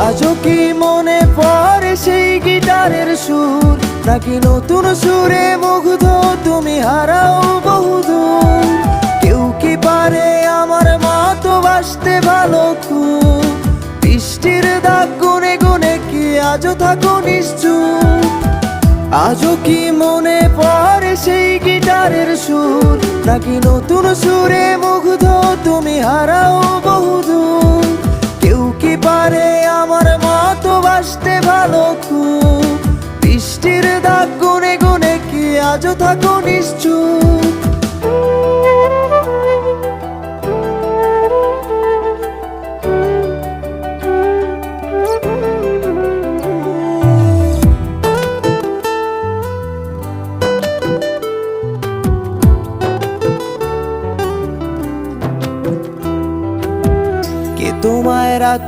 আজও কি মনে পড়ে সেই গিটারের সুর, নাকি নতুন সুরে মুগ্ধ তুমি হারাও বহুদূর? কেউ কি পারে আমার মতো বাসতে ভালো খুব? বৃষ্টির দাগ গুনে গুনে কি আজও থাকো নিশ্চুপ? আজও কি মনে পড়ে সেই গিটারের সুর, নাকি নতুন সুরে মুগ্ধ তুমি হারাও বহুদূর? কেউ কি পারে আমার মতো বাসতে ভালো খুব? বৃষ্টির দাগ গুনে গুনে কি আজও থাকো নিশ্চুপ? কে তোমায় রাত